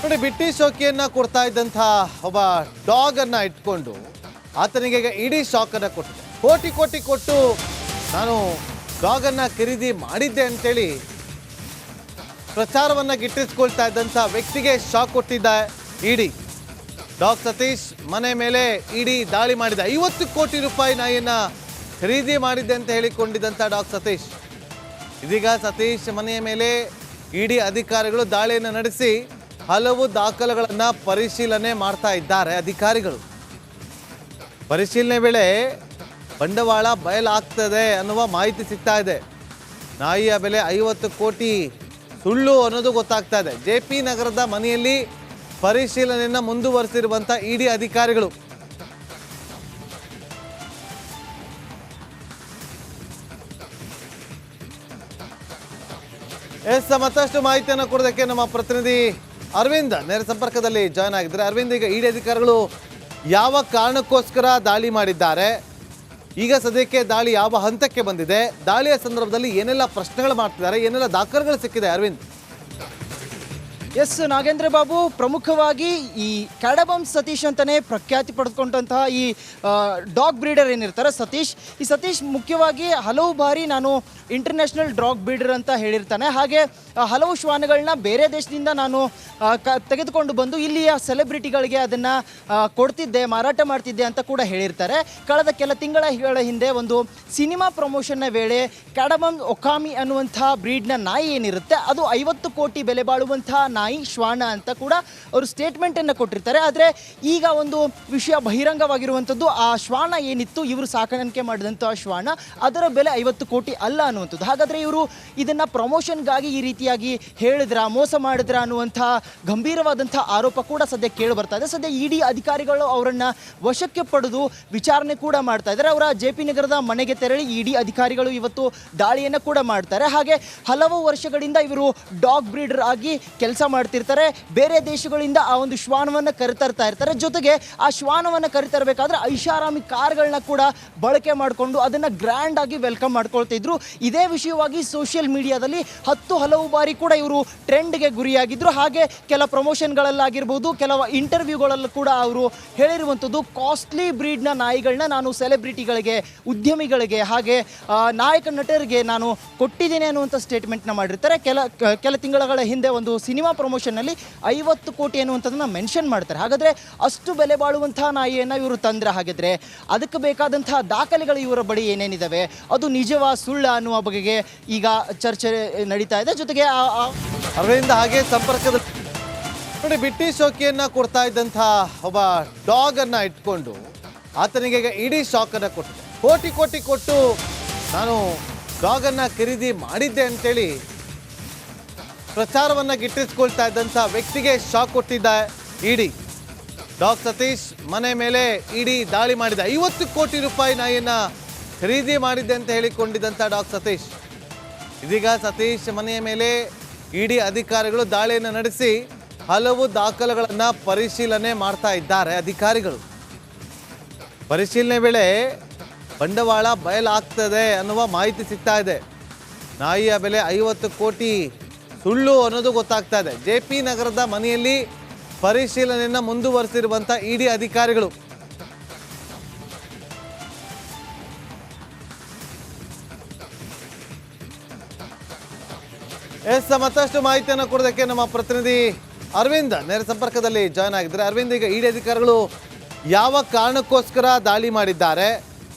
ನೋಡಿ, ಬಿಟ್ಟಿ ಶೋಕಿಯನ್ನ ಕೊಡ್ತಾ ಇದ್ದಂತಹ ಒಬ್ಬ ಡಾಗ್ ಅನ್ನ ಇಟ್ಕೊಂಡು ಆತನಿಗೆ ಈಗ ಇಡೀ ಶಾಕ್ ಅನ್ನ ಕೊಟ್ಟಿದೆ. ಕೋಟಿ ಕೋಟಿ ಕೊಟ್ಟು ನಾನು ಡಾಗ್ ಅನ್ನ ಖರೀದಿ ಮಾಡಿದ್ದೆ ಅಂತೇಳಿ ಪ್ರಚಾರವನ್ನ ಗಿಟ್ಟಿಸ್ಕೊಳ್ತಾ ಇದ್ದಂಥ ವ್ಯಕ್ತಿಗೆ ಶಾಕ್ ಕೊಟ್ಟಿದ್ದ ಇಡಿ. ಡಾಗ್ ಸತೀಶ್ ಮನೆ ಮೇಲೆ ಇಡಿ ದಾಳಿ ಮಾಡಿದ. 50 ಕೋಟಿ ರೂಪಾಯಿ ನಾಯಿಯನ್ನ ಖರೀದಿ ಮಾಡಿದ್ದೆ ಅಂತ ಹೇಳಿಕೊಂಡಿದ್ದಂಥ ಡಾಗ್ ಸತೀಶ್, ಇದೀಗ ಸತೀಶ್ ಮನೆಯ ಮೇಲೆ ಇಡಿ ಅಧಿಕಾರಿಗಳು ದಾಳಿಯನ್ನು ನಡೆಸಿ ಹಲವು ದಾಖಲೆಗಳನ್ನು ಪರಿಶೀಲನೆ ಮಾಡ್ತಾ ಇದ್ದಾರೆ. ಅಧಿಕಾರಿಗಳು ಪರಿಶೀಲನೆ ವೇಳೆ ಬಂಡವಾಳ ಬಯಲಾಗ್ತದೆ ಅನ್ನುವ ಮಾಹಿತಿ ಸಿಗ್ತಾ ಇದೆ. ನಾಯಿಯ ಬೆಲೆ 50 ಕೋಟಿ ಸುಳ್ಳು ಅನ್ನೋದು ಗೊತ್ತಾಗ್ತಾ ಇದೆ. JP ನಗರದ ಮನೆಯಲ್ಲಿ ಪರಿಶೀಲನೆಯನ್ನು ಮುಂದುವರೆಸಿರುವಂಥ ಇಡಿ ಅಧಿಕಾರಿಗಳು. ಮತ್ತಷ್ಟು ಮಾಹಿತಿಯನ್ನು ಕೊಡೋದಕ್ಕೆ ನಮ್ಮ ಪ್ರತಿನಿಧಿ ಅರವಿಂದ್ ನೇರ ಸಂಪರ್ಕದಲ್ಲಿ ಜಾಯ್ನ್ ಆಗಿದ್ದಾರೆ. ಅರವಿಂದ್, ಈಗ ಇಡಿ ಅಧಿಕಾರಿಗಳು ಯಾವ ಕಾರಣಕ್ಕೋಸ್ಕರ ದಾಳಿ ಮಾಡಿದ್ದಾರೆ, ಈಗ ಸದ್ಯಕ್ಕೆ ದಾಳಿ ಯಾವ ಹಂತಕ್ಕೆ ಬಂದಿದೆ, ದಾಳಿಯ ಸಂದರ್ಭದಲ್ಲಿ ಏನೆಲ್ಲ ಪ್ರಶ್ನೆಗಳು ಮಾಡ್ತಿದ್ದಾರೆ, ಏನೆಲ್ಲ ದಾಖಲೆಗಳು ಸಿಕ್ಕಿದೆ ಅರವಿಂದ್? ಎಸ್ ನಾಗೇಂದ್ರ ಬಾಬು, ಪ್ರಮುಖವಾಗಿ ಈ ಕ್ಯಾಡಬಮ್ ಸತೀಶ್ ಅಂತಲೇ ಪ್ರಖ್ಯಾತಿ ಪಡೆದುಕೊಂಡಂತಹ ಈ ಡಾಗ್ ಬ್ರೀಡರ್ ಏನಿರ್ತಾರೆ ಸತೀಶ್, ಈ ಸತೀಶ್ ಮುಖ್ಯವಾಗಿ ಹಲವು ಬಾರಿ ನಾನು ಇಂಟರ್ನ್ಯಾಷನಲ್ ಡಾಗ್ ಬ್ರೀಡರ್ ಅಂತ ಹೇಳಿರ್ತಾನೆ. ಹಾಗೆ ಹಲವು ಶ್ವಾನಗಳನ್ನ ಬೇರೆ ದೇಶದಿಂದ ನಾನು ತೆಗೆದುಕೊಂಡು ಬಂದು ಇಲ್ಲಿಯ ಸೆಲೆಬ್ರಿಟಿಗಳಿಗೆ ಅದನ್ನು ಕೊಡ್ತಿದ್ದೆ, ಮಾರಾಟ ಮಾಡ್ತಿದ್ದೆ ಅಂತ ಕೂಡ ಹೇಳಿರ್ತಾರೆ. ಕಳೆದ ಕೆಲ ತಿಂಗಳ ಹಿಂದೆ ಒಂದು ಸಿನಿಮಾ ಪ್ರಮೋಷನ್ನ ವೇಳೆ ಕ್ಯಾಡಬಮ್ ಒಕಾಮಿ ಅನ್ನುವಂಥ ಬ್ರೀಡ್ನ ನಾಯಿ ಏನಿರುತ್ತೆ ಅದು 50 ಕೋಟಿ ಬೆಲೆ ಬಾಳುವಂತಹ ನಾಯಿ ಶ್ವಾನ ಅಂತ ಕೂಡ ಅವರು ಸ್ಟೇಟ್ಮೆಂಟನ್ನು ಕೊಟ್ಟಿರ್ತಾರೆ. ಆದರೆ ಈಗ ಒಂದು ವಿಷಯ ಬಹಿರಂಗವಾಗಿರುವಂಥದ್ದು, ಆ ಶ್ವಾನ ಏನಿತ್ತು ಇವರು ಸಾಕಾಣಿಕೆ ಮಾಡಿದಂಥ ಶ್ವಾನ ಅದರ ಬೆಲೆ 50 ಕೋಟಿ ಅಲ್ಲ ಅನ್ನುವಂಥದ್ದು. ಹಾಗಾದರೆ ಇವರು ಇದನ್ನು ಪ್ರಮೋಷನ್ಗಾಗಿ ಈ ರೀತಿಯಾಗಿ ಹೇಳಿದ್ರ, ಮೋಸ ಮಾಡಿದ್ರ ಅನ್ನುವಂಥ ಗಂಭೀರವಾದಂಥ ಆರೋಪ ಕೂಡ ಸದ್ಯ ಕೇಳಿ ಬರ್ತಾ ಇದೆ. ಸದ್ಯ ಇಡಿ ಅಧಿಕಾರಿಗಳು ಅವರನ್ನು ವಶಕ್ಕೆ ಪಡೆದು ವಿಚಾರಣೆ ಕೂಡ ಮಾಡ್ತಾ ಇದ್ದಾರೆ. ಅವರ JP ನಗರದ ಮನೆಗೆ ತೆರಳಿ ಇಡಿ ಅಧಿಕಾರಿಗಳು ಇವತ್ತು ದಾಳಿಯನ್ನು ಕೂಡ ಮಾಡ್ತಾರೆ. ಹಾಗೆ ಹಲವು ವರ್ಷಗಳಿಂದ ಇವರು ಡಾಗ್ ಬ್ರೀಡರ್ ಆಗಿ ಕೆಲಸ ಮಾಡ್ತಿರ್ತಾರೆ. ಬೇರೆ ದೇಶಗಳಿಂದ ಆ ಒಂದು ಶ್ವಾನವನ್ನು ಕರೆತರ್ತಾ ಇರ್ತಾರೆ. ಜೊತೆಗೆ ಆ ಶ್ವಾನವನ್ನು ಕರೆತರಬೇಕಾದ್ರೆ ಐಷಾರಾಮಿ ಕಾರ್ಗಳನ್ನ ಕೂಡ ಬಳಕೆ ಮಾಡಿಕೊಂಡು ಅದನ್ನು ಗ್ರ್ಯಾಂಡ್ ಆಗಿ ವೆಲ್ಕಮ್ ಮಾಡ್ಕೊಳ್ತಿದ್ರು. ಇದೇ ವಿಷಯವಾಗಿ ಸೋಷಿಯಲ್ ಮೀಡಿಯಾದಲ್ಲಿ ಹಲವು ಬಾರಿ ಕೂಡ ಇವರು ಟ್ರೆಂಡ್ಗೆ ಗುರಿಯಾಗಿದ್ದರು. ಹಾಗೆ ಕೆಲ ಪ್ರಮೋಷನ್ಗಳಲ್ಲಾಗಿರ್ಬೋದು, ಕೆಲವು ಇಂಟರ್ವ್ಯೂಗಳಲ್ಲೂ ಕೂಡ ಅವರು ಹೇಳಿರುವಂಥದ್ದು ಕಾಸ್ಟ್ಲಿ ಬ್ರೀಡ್ನ ನಾಯಿಗಳನ್ನ ನಾನು ಸೆಲೆಬ್ರಿಟಿಗಳಿಗೆ, ಉದ್ಯಮಿಗಳಿಗೆ, ಹಾಗೆ ನಾಯಕ ನಟರಿಗೆ ನಾನು ಕೊಟ್ಟಿದ್ದೇನೆ ಅನ್ನುವಂಥ ಸ್ಟೇಟ್ಮೆಂಟ್ನ ಮಾಡಿರ್ತಾರೆ. ಕೆಲ ತಿಂಗಳ ಹಿಂದೆ ಒಂದು ಸಿನಿಮಾ ಪ್ರಮೋಷನ್ನಲ್ಲಿ 50 ಕೋಟಿ ಅನ್ನುವಂಥದ್ದನ್ನು ಮೆನ್ಷನ್ ಮಾಡ್ತಾರೆ. ಹಾಗಾದರೆ ಅಷ್ಟು ಬೆಲೆ ಬಾಳುವಂತಹ ನಾಯಿಯನ್ನು ಇವರು ತಂದ್ರೆ ಹಾಗಿದ್ರೆ ಅದಕ್ಕೆ ಬೇಕಾದಂತಹ ದಾಖಲೆಗಳು ಇವರ ಬಳಿ ಏನೇನಿದ್ದಾವೆ, ಅದು ನಿಜವಾ ಸುಳ್ಳ ಅನ್ನುವ ಬಗೆಗೆ ಈಗ ಚರ್ಚೆ ನಡೀತಾ ಇದೆ. ಜೊತೆಗೆ ಅರವಿಂದ, ಹಾಗೆ ಸಂಪರ್ಕದಲ್ಲಿ ನೋಡಿ, ಬಿಟ್ಟಿ ಶೋಕಿಯನ್ನ ಕೊಡ್ತಾ ಇದ್ದಂತಹ ಒಬ್ಬ ಡಾಗ್ ಅನ್ನ ಇಟ್ಕೊಂಡು ಆತನಿಗೆ ಈಗ ಇಡೀ ಶಾಕ್ ಅನ್ನ ಕೊಟ್ಟಿದೆ. ಕೋಟಿ ಕೋಟಿ ಕೊಟ್ಟು ನಾನು ಡಾಗ್ ಅನ್ನ ಖರೀದಿ ಮಾಡಿದ್ದೆ ಅಂತೇಳಿ ಪ್ರಚಾರವನ್ನ ಗಿಟ್ಟಿಸ್ಕೊಳ್ತಾ ಇದ್ದಂಥ ವ್ಯಕ್ತಿಗೆ ಶಾಕ್ ಕೊಟ್ಟಿದ್ದ ಇಡಿ. ಡಾಗ್ ಸತೀಶ್ ಮನೆ ಮೇಲೆ ಇಡಿ ದಾಳಿ ಮಾಡಿದ. 50 ಕೋಟಿ ರೂಪಾಯಿ ನಾಯಿಯನ್ನ ಖರೀದಿ ಮಾಡಿದ್ದೆ ಅಂತ ಹೇಳಿಕೊಂಡಿದ್ದಂಥ ಡಾಗ್ ಸತೀಶ್, ಇದೀಗ ಸತೀಶ್ ಮನೆಯ ಮೇಲೆ ಇಡಿ ಅಧಿಕಾರಿಗಳು ದಾಳಿಯನ್ನು ನಡೆಸಿ ಹಲವು ದಾಖಲೆಗಳನ್ನು ಪರಿಶೀಲನೆ ಮಾಡ್ತಾ ಇದ್ದಾರೆ. ಅಧಿಕಾರಿಗಳು ಪರಿಶೀಲನೆ ವೇಳೆ ಬಂಡವಾಳ ಬಯಲಾಗ್ತದೆ ಅನ್ನುವ ಮಾಹಿತಿ ಸಿಗ್ತಾ ಇದೆ. ನಾಯಿಯ ಬೆಲೆ 50 ಕೋಟಿ ಸುಳ್ಳು ಅನ್ನೋದು ಗೊತ್ತಾಗ್ತಾ ಇದೆ. JP ನಗರದ ಮನೆಯಲ್ಲಿ ಪರಿಶೀಲನೆಯನ್ನು ಮುಂದುವರೆಸಿರುವಂಥ ಇಡಿ ಅಧಿಕಾರಿಗಳು. ಮತ್ತಷ್ಟು ಮಾಹಿತಿಯನ್ನು ಕೊಡೋದಕ್ಕೆ ನಮ್ಮ ಪ್ರತಿನಿಧಿ ಅರವಿಂದ್ ನೇರ ಸಂಪರ್ಕದಲ್ಲಿ ಜಾಯ್ನ್ ಆಗಿದ್ದಾರೆ. ಅರವಿಂದ್, ಈಗ ಇಡಿ ಅಧಿಕಾರಿಗಳು ಯಾವ ಕಾರಣಕ್ಕೋಸ್ಕರ ದಾಳಿ ಮಾಡಿದ್ದಾರೆ,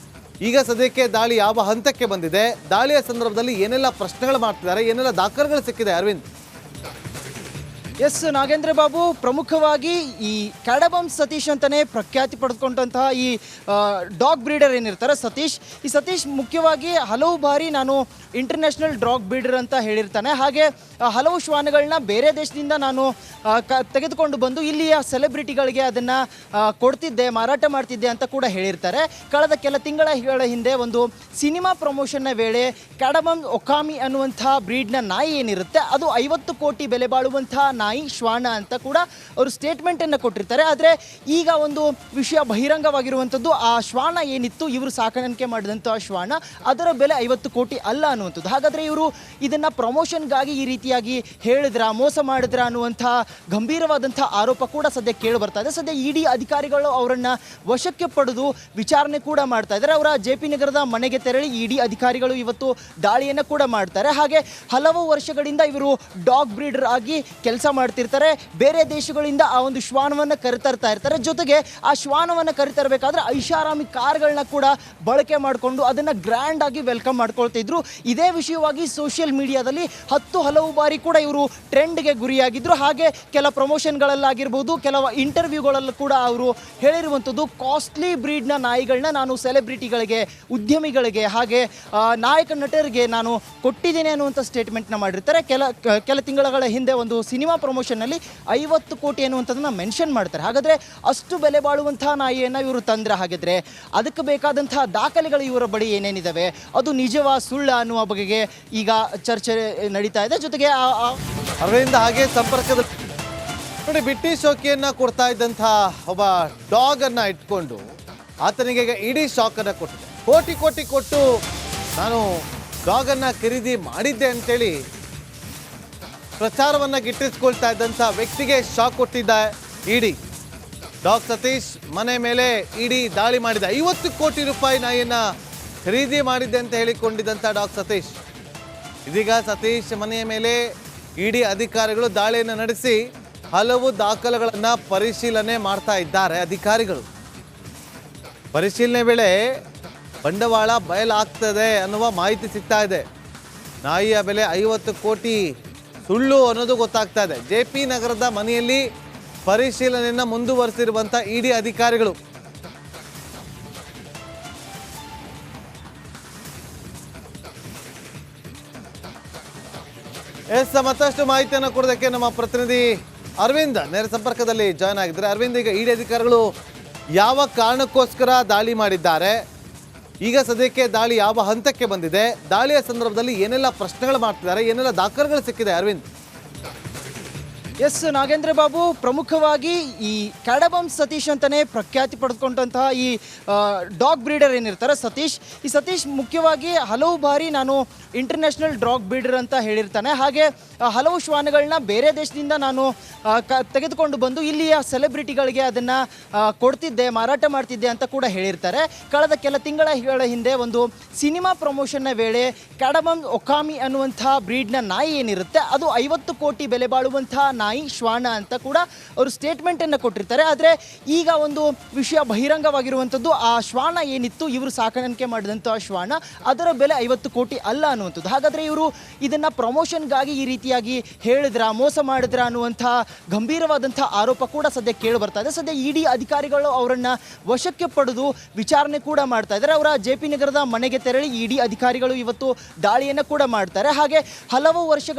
ಈಗ ಸದ್ಯಕ್ಕೆ ದಾಳಿ ಯಾವ ಹಂತಕ್ಕೆ ಬಂದಿದೆ, ದಾಳಿಯ ಸಂದರ್ಭದಲ್ಲಿ ಏನೆಲ್ಲ ಪ್ರಶ್ನೆಗಳು ಮಾಡ್ತಿದ್ದಾರೆ, ಏನೆಲ್ಲ ದಾಖಲೆಗಳು ಸಿಕ್ಕಿದೆ ಅರವಿಂದ್? ಎಸ್ ನಾಗೇಂದ್ರ ಬಾಬು, ಪ್ರಮುಖವಾಗಿ ಈ ಕ್ಯಾಡಬಮ್ ಸತೀಶ್ ಅಂತಲೇ ಪ್ರಖ್ಯಾತಿ ಪಡೆದುಕೊಂಡಂತಹ ಈ ಡಾಗ್ ಬ್ರೀಡರ್ ಏನಿರ್ತಾರೆ ಸತೀಶ್, ಈ ಸತೀಶ್ ಮುಖ್ಯವಾಗಿ ಹಲವು ಬಾರಿ ನಾನು ಇಂಟರ್ನ್ಯಾಷನಲ್ ಡಾಗ್ ಬ್ರೀಡರ್ ಅಂತ ಹೇಳಿರ್ತಾನೆ. ಹಾಗೆ ಹಲವು ಶ್ವಾನಗಳನ್ನ ಬೇರೆ ದೇಶದಿಂದ ನಾನು ತೆಗೆದುಕೊಂಡು ಬಂದು ಇಲ್ಲಿಯ ಸೆಲೆಬ್ರಿಟಿಗಳಿಗೆ ಅದನ್ನು ಕೊಡ್ತಿದ್ದೆ, ಮಾರಾಟ ಮಾಡ್ತಿದ್ದೆ ಅಂತ ಕೂಡ ಹೇಳಿರ್ತಾರೆ. ಕಳೆದ ಕೆಲ ತಿಂಗಳ ಹಿಂದೆ ಒಂದು ಸಿನಿಮಾ ಪ್ರಮೋಷನ್ನ ವೇಳೆ ಕ್ಯಾಡಬಮ್ ಒಕಾಮಿ ಅನ್ನುವಂಥ ಬ್ರೀಡ್ನ ನಾಯಿ ಏನಿರುತ್ತೆ ಅದು 50 ಕೋಟಿ ಬೆಲೆ ಬಾಳುವಂತಹ ನಾಯಿ ಶ್ವಾನ ಅಂತ ಕೂಡ ಅವರು ಸ್ಟೇಟ್ಮೆಂಟನ್ನು ಕೊಟ್ಟಿರ್ತಾರೆ. ಆದರೆ ಈಗ ಒಂದು ವಿಷಯ ಬಹಿರಂಗವಾಗಿರುವಂಥದ್ದು, ಆ ಶ್ವಾನ ಏನಿತ್ತು ಇವರು ಸಾಕಾಣಿಕೆ ಮಾಡಿದಂಥ ಶ್ವಾನ, ಅದರ ಬೆಲೆ 50 ಕೋಟಿ ಅಲ್ಲ ಅನ್ನುವಂಥದ್ದು. ಹಾಗಾದರೆ ಇವರು ಇದನ್ನು ಪ್ರಮೋಷನ್ಗಾಗಿ ಈ ರೀತಿಯಾಗಿ ಹೇಳಿದ್ರ, ಮೋಸ ಮಾಡಿದ್ರ ಅನ್ನುವಂಥ ಗಂಭೀರವಾದಂಥ ಆರೋಪ ಕೂಡ ಸದ್ಯ ಕೇಳಿ ಬರ್ತಾ ಇದೆ. ಸದ್ಯ ಇಡಿ ಅಧಿಕಾರಿಗಳು ಅವರನ್ನು ವಶಕ್ಕೆ ಪಡೆದು ವಿಚಾರಣೆ ಕೂಡ ಮಾಡ್ತಾ ಇದ್ದಾರೆ. ಅವರ JP ನಗರದ ಮನೆಗೆ ತೆರಳಿ ಇಡಿ ಅಧಿಕಾರಿಗಳು ಇವತ್ತು ದಾಳಿಯನ್ನು ಕೂಡ ಮಾಡ್ತಾರೆ. ಹಾಗೆ ಹಲವು ವರ್ಷಗಳಿಂದ ಇವರು ಡಾಗ್ ಬ್ರೀಡರ್ ಆಗಿ ಕೆಲಸ ಮಾಡ್ತಿರ್ತಾರೆ. ಬೇರೆ ದೇಶಗಳಿಂದ ಆ ಒಂದು ಶ್ವಾನವನ್ನು ಕರೆತರ್ತಾ ಇರ್ತಾರೆ. ಜೊತೆಗೆ ಆ ಶ್ವಾನವನ್ನು ಕರೆತರಬೇಕಾದ್ರೆ ಐಷಾರಾಮಿ ಕಾರ್ಗಳನ್ನ ಕೂಡ ಬಳಕೆ ಮಾಡಿಕೊಂಡು ಅದನ್ನು ಗ್ರ್ಯಾಂಡ್ ಆಗಿ ವೆಲ್ಕಮ್ ಮಾಡ್ಕೊಳ್ತಿದ್ರು. ಇದೇ ವಿಷಯವಾಗಿ ಸೋಷಿಯಲ್ ಮೀಡಿಯಾದಲ್ಲಿ ಹಲವು ಬಾರಿ ಕೂಡ ಇವರು ಟ್ರೆಂಡ್ಗೆ ಗುರಿಯಾಗಿದ್ದರು. ಹಾಗೆ ಕೆಲ ಪ್ರಮೋಷನ್ಗಳಲ್ಲಾಗಿರ್ಬೋದು, ಕೆಲವು ಇಂಟರ್ವ್ಯೂಗಳಲ್ಲೂ ಕೂಡ ಅವರು ಹೇಳಿರುವಂಥದ್ದು, ಕಾಸ್ಟ್ಲಿ ಬ್ರೀಡ್ನ ನಾಯಿಗಳನ್ನ ನಾನು ಸೆಲೆಬ್ರಿಟಿಗಳಿಗೆ, ಉದ್ಯಮಿಗಳಿಗೆ, ಹಾಗೆ ನಾಯಕ ನಟರಿಗೆ ನಾನು ಕೊಟ್ಟಿದ್ದೇನೆ ಅನ್ನುವಂಥ ಸ್ಟೇಟ್ಮೆಂಟ್ನ ಮಾಡಿರ್ತಾರೆ. ಕೆಲ ತಿಂಗಳ ಹಿಂದೆ ಒಂದು ಸಿನಿಮಾ ಪ್ರಮೋಷನ್ನಲ್ಲಿ 50 ಕೋಟಿ ಅನ್ನುವಂಥದ್ದನ್ನು ಮೆನ್ಷನ್ ಮಾಡ್ತಾರೆ. ಹಾಗಾದರೆ ಅಷ್ಟು ಬೆಲೆ ಬಾಳುವಂಥ ನಾಯಿಯನ್ನು ಇವರು ತಂದ್ರೆ ಹಾಗಿದ್ರೆ ಅದಕ್ಕೆ ಬೇಕಾದಂತಹ ದಾಖಲೆಗಳು ಇವರ ಬಳಿ ಏನೇನಿದ್ದಾವೆ, ಅದು ನಿಜವಾ ಸುಳ್ಳ ಅನ್ನುವ ಬಗೆಗೆ ಈಗ ಚರ್ಚೆ ನಡೀತಾ ಇದೆ. ಜೊತೆಗೆ ಅರವಿಂದ್ ಹಾಗೆ ಸಂಪರ್ಕದ ನೋಡಿ, ಬಿಟ್ಟಿ ಶೋಕಿಯನ್ನ ಕೊಡ್ತಾ ಇದ್ದಂತಹ ಒಬ್ಬ ಡಾಗ್ ಅನ್ನ ಇಟ್ಕೊಂಡು ಆತನಿಗೆ ಈಗ ಇಡೀ ಶಾಕ್ ಅನ್ನ ಕೊಟ್ಟಿದೆ. ಕೋಟಿ ಕೊಟ್ಟು ನಾನು ಡಾಗ್ ಅನ್ನ ಖರೀದಿ ಮಾಡಿದ್ದೆ ಅಂತೇಳಿ ಪ್ರಚಾರವನ್ನ ಗಿಟ್ಟಿಸ್ಕೊಳ್ತಾ ಇದ್ದಂಥ ವ್ಯಕ್ತಿಗೆ ಶಾಕ್ ಕೊಟ್ಟಿದ್ದ ಇಡಿ. ಡಾಗ್ ಸತೀಶ್ ಮನೆ ಮೇಲೆ ಇಡಿ ದಾಳಿ ಮಾಡಿದ. 50 ಕೋಟಿ ರೂಪಾಯಿ ನಾಯಿಯನ್ನ ಖರೀದಿ ಮಾಡಿದ್ದೆ ಅಂತ ಹೇಳಿಕೊಂಡಿದ್ದಂಥ ಡಾಗ್ ಸತೀಶ್, ಇದೀಗ ಸತೀಶ್ ಮನೆಯ ಮೇಲೆ ಇಡಿ ಅಧಿಕಾರಿಗಳು ದಾಳಿಯನ್ನು ನಡೆಸಿ ಹಲವು ದಾಖಲೆಗಳನ್ನು ಪರಿಶೀಲನೆ ಮಾಡ್ತಾ ಇದ್ದಾರೆ. ಅಧಿಕಾರಿಗಳು ಪರಿಶೀಲನೆ ವೇಳೆ ಬಂಡವಾಳ ಬಯಲಾಗ್ತದೆ ಅನ್ನುವ ಮಾಹಿತಿ ಸಿಗ್ತಾ ಇದೆ. ನಾಯಿಯ ಬೆಲೆ 50 ಕೋಟಿ ಸುಳ್ಳು ಅನ್ನೋದು ಗೊತ್ತಾಗ್ತಾ ಇದೆ. JP ನಗರದ ಮನೆಯಲ್ಲಿ ಪರಿಶೀಲನೆಯನ್ನು ಮುಂದುವರೆಸಿರುವಂಥ ಇಡಿ ಅಧಿಕಾರಿಗಳು. ಮತ್ತಷ್ಟು ಮಾಹಿತಿಯನ್ನು ಕೊಡೋದಕ್ಕೆ ನಮ್ಮ ಪ್ರತಿನಿಧಿ ಅರವಿಂದ್ ನೇರ ಸಂಪರ್ಕದಲ್ಲಿ ಜಾಯ್ನ್ ಆಗಿದ್ದಾರೆ. ಅರವಿಂದ್, ಈಗ ಇಡಿ ಅಧಿಕಾರಿಗಳು ಯಾವ ಕಾರಣಕ್ಕೋಸ್ಕರ ದಾಳಿ ಮಾಡಿದ್ದಾರೆ, ಈಗ ಸದ್ಯಕ್ಕೆ ದಾಳಿ ಯಾವ ಹಂತಕ್ಕೆ ಬಂದಿದೆ, ದಾಳಿಯ ಸಂದರ್ಭದಲ್ಲಿ ಏನೆಲ್ಲ ಪ್ರಶ್ನೆಗಳು ಮಾಡ್ತಿದ್ದಾರೆ, ಏನೆಲ್ಲ ದಾಖಲೆಗಳು ಸಿಕ್ಕಿದೆ ಅರವಿಂದ್? ಎಸ್ ನಾಗೇಂದ್ರ ಬಾಬು, ಪ್ರಮುಖವಾಗಿ ಈ ಕ್ಯಾಡಬಮ್ ಸತೀಶ್ ಅಂತಲೇ ಪ್ರಖ್ಯಾತಿ ಪಡೆದುಕೊಂಡಂತಹ ಈ ಡಾಗ್ ಬ್ರೀಡರ್ ಏನಿರ್ತಾರೆ ಸತೀಶ್, ಈ ಸತೀಶ್ ಮುಖ್ಯವಾಗಿ ಹಲವು ಬಾರಿ ನಾನು ಇಂಟರ್ನ್ಯಾಷನಲ್ ಡಾಗ್ ಬ್ರೀಡರ್ ಅಂತ ಹೇಳಿರ್ತಾನೆ. ಹಾಗೆ ಹಲವು ಶ್ವಾನಗಳನ್ನ ಬೇರೆ ದೇಶದಿಂದ ನಾನು ತೆಗೆದುಕೊಂಡು ಬಂದು ಇಲ್ಲಿಯ ಸೆಲೆಬ್ರಿಟಿಗಳಿಗೆ ಅದನ್ನು ಕೊಡ್ತಿದ್ದೆ, ಮಾರಾಟ ಮಾಡ್ತಿದ್ದೆ ಅಂತ ಕೂಡ ಹೇಳಿರ್ತಾರೆ. ಕಳೆದ ಕೆಲ ತಿಂಗಳ ಹಿಂದೆ ಒಂದು ಸಿನಿಮಾ ಪ್ರಮೋಷನ್ನ ವೇಳೆ ಕ್ಯಾಡಬಮ್ ಒಕಾಮಿ ಅನ್ನುವಂಥ ಬ್ರೀಡ್ನ ನಾಯಿ ಏನಿರುತ್ತೆ ಅದು 50 ಕೋಟಿ ಬೆಲೆ ಬಾಳುವಂಥ ನಾಯಿ ಶ್ವಾನ ಅಂತ ಕೂಡ ಅವರು ಸ್ಟೇಟ್ಮೆಂಟನ್ನು ಕೊಟ್ಟಿರ್ತಾರೆ. ಆದರೆ ಈಗ ಒಂದು ವಿಷಯ ಬಹಿರಂಗವಾಗಿರುವಂಥದ್ದು, ಆ ಶ್ವಾನ ಏನಿತ್ತು ಇವರು ಸಾಕಾಣಿಕೆ ಮಾಡಿದಂಥ ಶ್ವಾನ, ಅದರ ಬೆಲೆ 50 ಕೋಟಿ ಅಲ್ಲ ಅನ್ನುವಂಥದ್ದು. ಹಾಗಾದರೆ ಇವರು ಇದನ್ನು ಪ್ರಮೋಷನ್ಗಾಗಿ ಈ ರೀತಿಯಾಗಿ ಹೇಳಿದ್ರ, ಮೋಸ ಮಾಡಿದ್ರ ಅನ್ನುವಂಥ ಗಂಭೀರವಾದಂಥ ಆರೋಪ ಕೂಡ ಸದ್ಯ ಕೇಳಿ ಬರ್ತಾ ಇದೆ. ಸದ್ಯ ಇಡಿ ಅಧಿಕಾರಿಗಳು ಅವರನ್ನು ವಶಕ್ಕೆ ಪಡೆದು ವಿಚಾರಣೆ ಕೂಡ ಮಾಡ್ತಾ ಇದ್ದಾರೆ. ಅವರ JP ನಗರದ ಮನೆಗೆ ತೆರಳಿ ಇಡಿ ಅಧಿಕಾರಿಗಳು ಇವತ್ತು ದಾಳಿಯನ್ನು ಕೂಡ ಮಾಡ್ತಾರೆ. ಹಾಗೆ ಹಲವು ವರ್ಷಗಳ